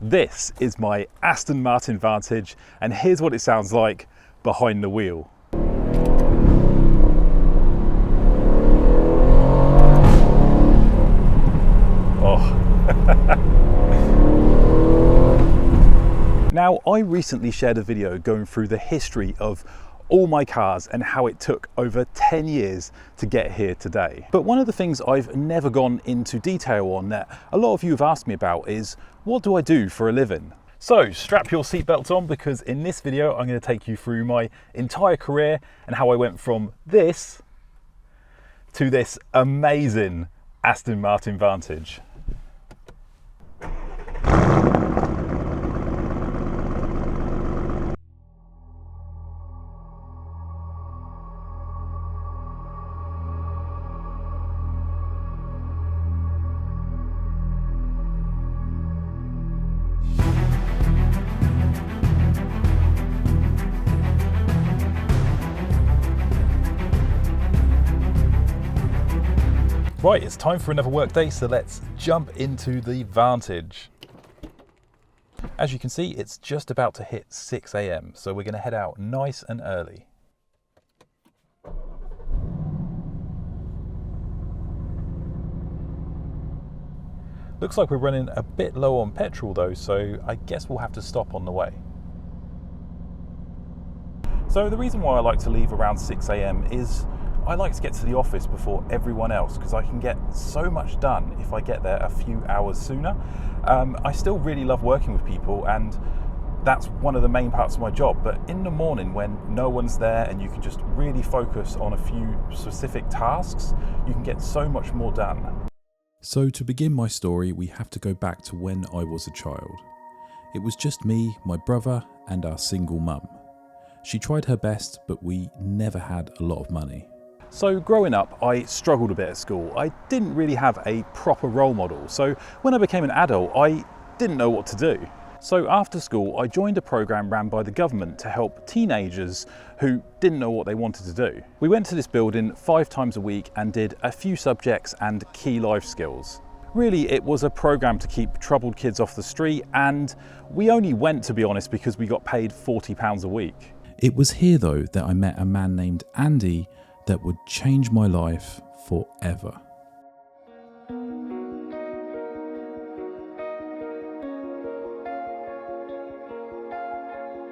This is my Aston Martin Vantage, and here's what it sounds like behind the wheel. Oh. Now, I recently shared a video going through the history of all my cars and how it took over 10 years to get here today. But one of the things I've never gone into detail on that a lot of you have asked me about is, what do I do for a living? So strap your seatbelts on, because in this video I'm going to take you through my entire career and how I went from this to this amazing Aston Martin Vantage. Right, it's time for another work day, so let's jump into the Vantage. As you can see, it's just about to hit 6 AM, so we're going to head out nice and early. Looks like we're running a bit low on petrol though, so I guess we'll have to stop on the way. So the reason why I like to leave around 6 AM is I like to get to the office before everyone else, because I can get so much done if I get there a few hours sooner. I still really love working with people, and that's one of the main parts of my job, but in the morning when no one's there and you can just really focus on a few specific tasks, you can get so much more done. So to begin my story, we have to go back to when I was a child. It was just me, my brother, and our single mum. She tried her best, but we never had a lot of money. So growing up, I struggled a bit at school. I didn't really have a proper role model. So when I became an adult, I didn't know what to do. So after school, I joined a program ran by the government to help teenagers who didn't know what they wanted to do. We went to this building 5 times a week and did a few subjects and key life skills. Really, it was a program to keep troubled kids off the street, and we only went, to be honest, because we got paid £40 a week. It was here though that I met a man named Andy that would change my life forever.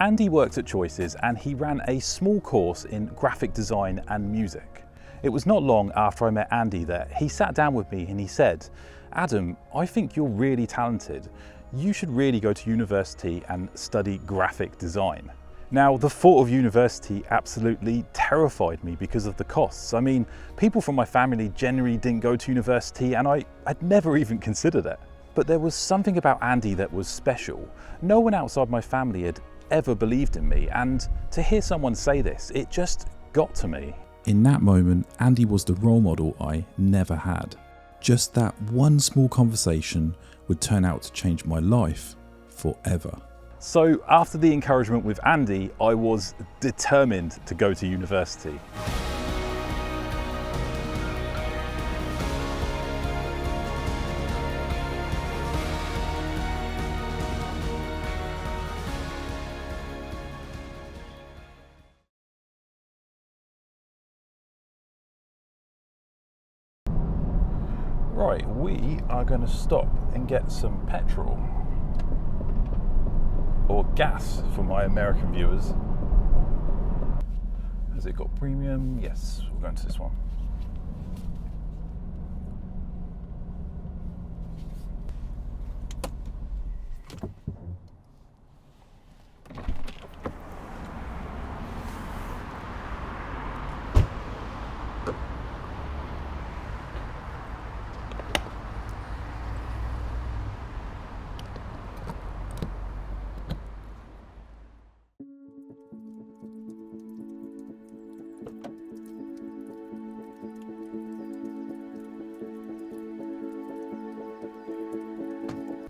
Andy worked at Choices, and he ran a small course in graphic design and music. It was not long after I met Andy that he sat down with me and he said, "Adam, I think you're really talented. You should really go to university and study graphic design." Now, the thought of university absolutely terrified me because of the costs. I mean, people from my family generally didn't go to university, and I'd never even considered it. But there was something about Andy that was special. No one outside my family had ever believed in me, and to hear someone say this, it just got to me. In that moment, Andy was the role model I never had. Just that one small conversation would turn out to change my life forever. So after the encouragement with Andy, I was determined to go to university. Right, we are going to stop and get some petrol. Or gas for my American viewers. Has it got premium? Yes, we're going to this one.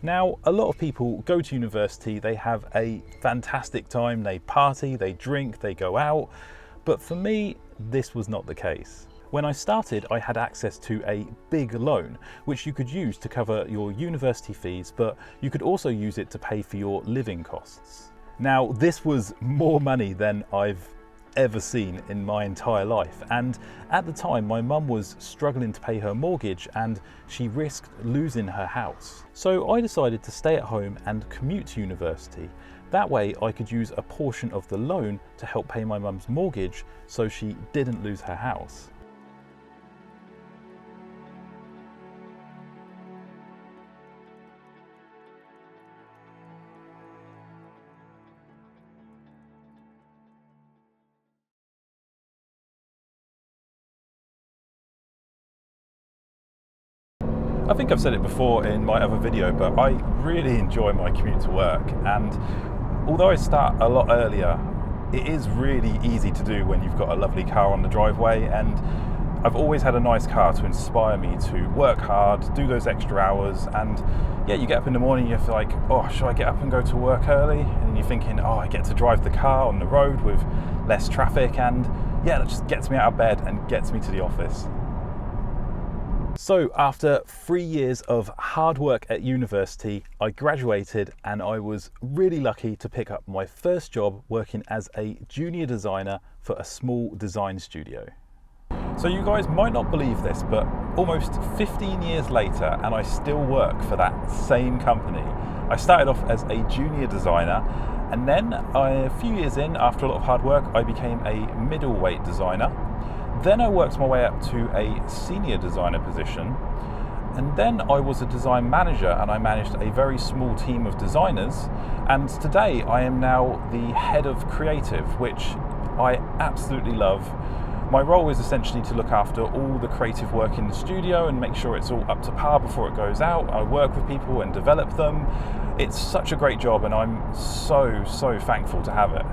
Now, a lot of people go to university, they have a fantastic time, they party, they drink, they go out, but for me, this was not the case. When I started, I had access to a big loan, which you could use to cover your university fees, but you could also use it to pay for your living costs. Now, this was more money than I've ever seen in my entire life, and at the time my mum was struggling to pay her mortgage and she risked losing her house. So I decided to stay at home and commute to university. That way I could use a portion of the loan to help pay my mum's mortgage so she didn't lose her house. I think I've said it before in my other video, but I really enjoy my commute to work, and although I start a lot earlier, it is really easy to do when you've got a lovely car on the driveway, and I've always had a nice car to inspire me to work hard, do those extra hours, and yeah, you get up in the morning, you're like, oh, should I get up and go to work early? And you're thinking, oh, I get to drive the car on the road with less traffic, and yeah, that just gets me out of bed and gets me to the office. So after 3 years of hard work at university, I graduated and I was really lucky to pick up my first job working as a junior designer for a small design studio. So you guys might not believe this, but almost 15 years later and I still work for that same company. I started off as a junior designer, and then a few years in, after a lot of hard work, I became a middleweight designer. Then I worked my way up to a senior designer position, and then I was a design manager and I managed a very small team of designers, and today I am now the head of creative, which I absolutely love. My role is essentially to look after all the creative work in the studio and make sure it's all up to par before it goes out. I work with people and develop them. It's such a great job and I'm so thankful to have it.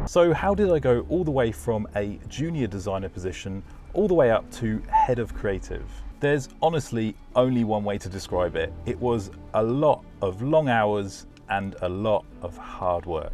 So how did I go all the way from a junior designer position all the way up to head of creative? There's honestly only one way to describe it. It was a lot of long hours and a lot of hard work.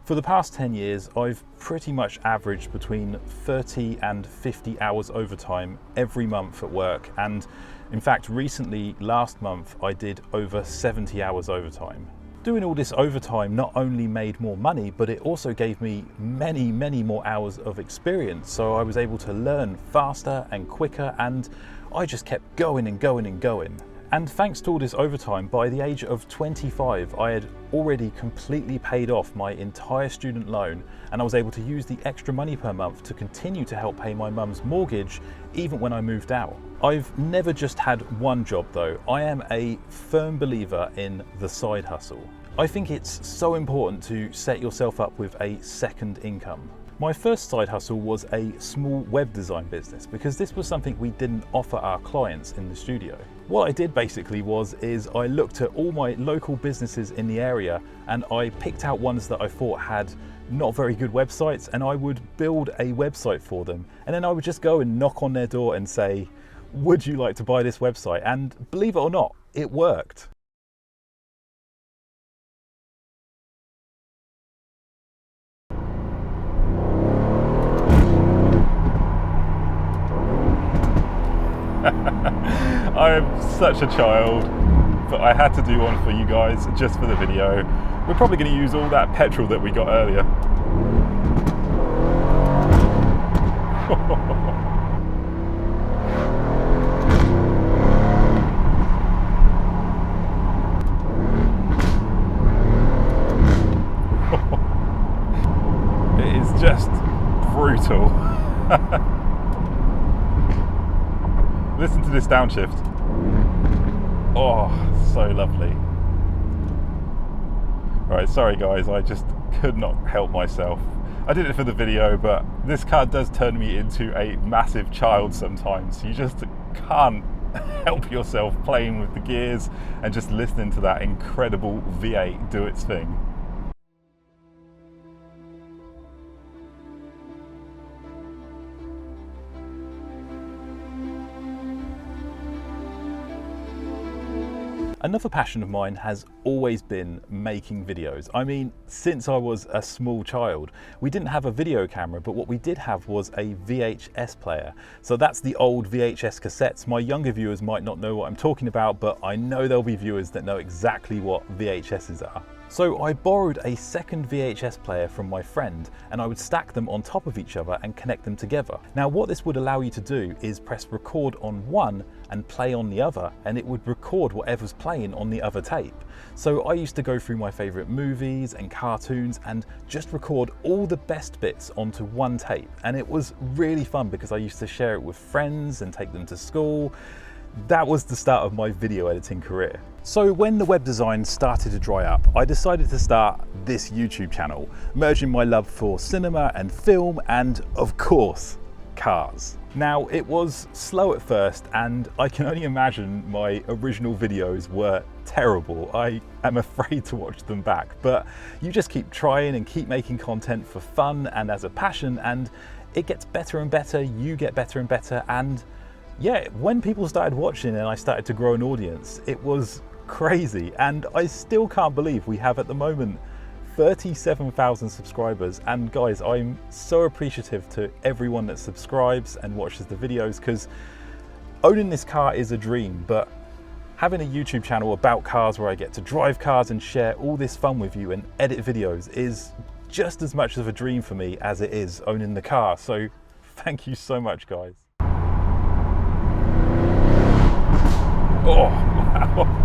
For the past 10 years, I've pretty much averaged between 30 and 50 hours overtime every month at work. And in fact, recently, last month, I did over 70 hours overtime. Doing all this overtime not only made more money, but it also gave me many more hours of experience. So I was able to learn faster and quicker, and I just kept going and going and going. And thanks to all this overtime, by the age of 25, I had already completely paid off my entire student loan, and I was able to use the extra money per month to continue to help pay my mum's mortgage, even when I moved out. I've never just had one job though. I am a firm believer in the side hustle. I think it's so important to set yourself up with a second income. My first side hustle was a small web design business, because this was something we didn't offer our clients in the studio. What I did basically is I looked at all my local businesses in the area and I picked out ones that I thought had not very good websites, and I would build a website for them. And then I would just go and knock on their door and say, would you like to buy this website? And believe it or not, it worked. I am such a child, but I had to do one for you guys just for the video. We're probably going to use all that petrol that we got earlier. It is just brutal. Listen to this downshift. Oh, so lovely. Right, sorry guys, I just could not help myself. I did it for the video, but this car does turn me into a massive child sometimes. You just can't help yourself playing with the gears and just listening to that incredible V8 do its thing. Another passion of mine has always been making videos. I mean, since I was a small child, we didn't have a video camera, but what we did have was a VHS player. So that's the old VHS cassettes. My younger viewers might not know what I'm talking about, but I know there'll be viewers that know exactly what VHSs are. So I borrowed a second VHS player from my friend, and I would stack them on top of each other and connect them together. Now what this would allow you to do is press record on one and play on the other, and it would record whatever's playing on the other tape. So I used to go through my favourite movies and cartoons and just record all the best bits onto one tape, and it was really fun because I used to share it with friends and take them to school. That was the start of my video editing career. So when the web design started to dry up, I decided to start this YouTube channel, merging my love for cinema and film and, of course, cars. Now, it was slow at first, and I can only imagine my original videos were terrible. I am afraid to watch them back, but you just keep trying and keep making content for fun and as a passion, and it gets better and better, you get better and better, and yeah, when people started watching and I started to grow an audience, it was crazy. And I still can't believe we have at the moment 37,000 subscribers. And guys, I'm so appreciative to everyone that subscribes and watches the videos, because owning this car is a dream, but having a YouTube channel about cars where I get to drive cars and share all this fun with you and edit videos is just as much of a dream for me as it is owning the car. So thank you so much, guys. Oh, wow.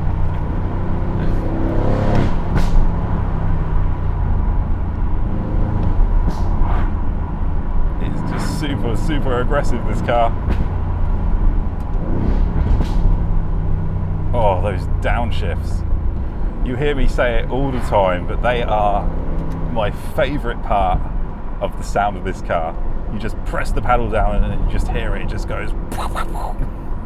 It's just super aggressive, this car. Oh, those downshifts. You hear me say it all the time, but they are my favourite part of the sound of this car. You just press the pedal down and you just hear it just goes.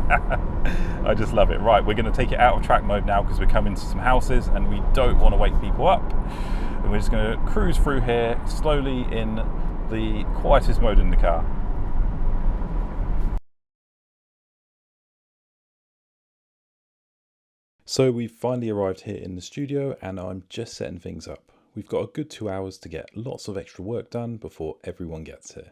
I just love it. Right, we're going to take it out of track mode now because we're coming to some houses and we don't want to wake people up. And we're just going to cruise through here slowly in the quietest mode in the car. So we've finally arrived here in the studio and I'm just setting things up. We've got a good 2 hours to get lots of extra work done before everyone gets here.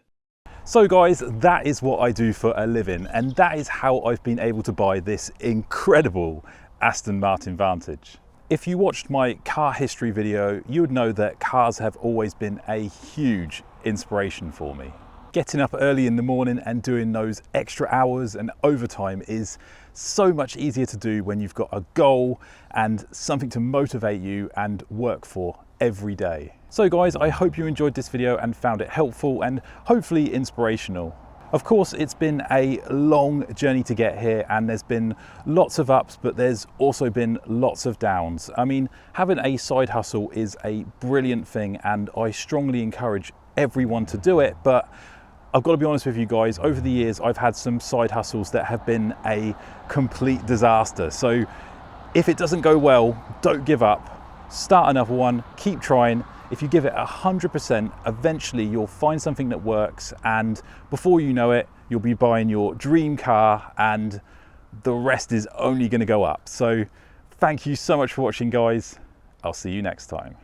So guys, that is what I do for a living, and that is how I've been able to buy this incredible Aston Martin Vantage. If you watched my car history video, you would know that cars have always been a huge inspiration for me. Getting up early in the morning and doing those extra hours and overtime is so much easier to do when you've got a goal and something to motivate you and work for every day. So guys, I hope you enjoyed this video and found it helpful and hopefully inspirational. Of course, it's been a long journey to get here and there's been lots of ups, but there's also been lots of downs. I mean, having a side hustle is a brilliant thing and I strongly encourage everyone to do it, but I've got to be honest with you guys, over the years I've had some side hustles that have been a complete disaster. So if it doesn't go well, don't give up. Start another one, keep trying. If you give it 100%, eventually you'll find something that works, and before you know it, you'll be buying your dream car and the rest is only going to go up. So thank you so much for watching, guys. I'll see you next time.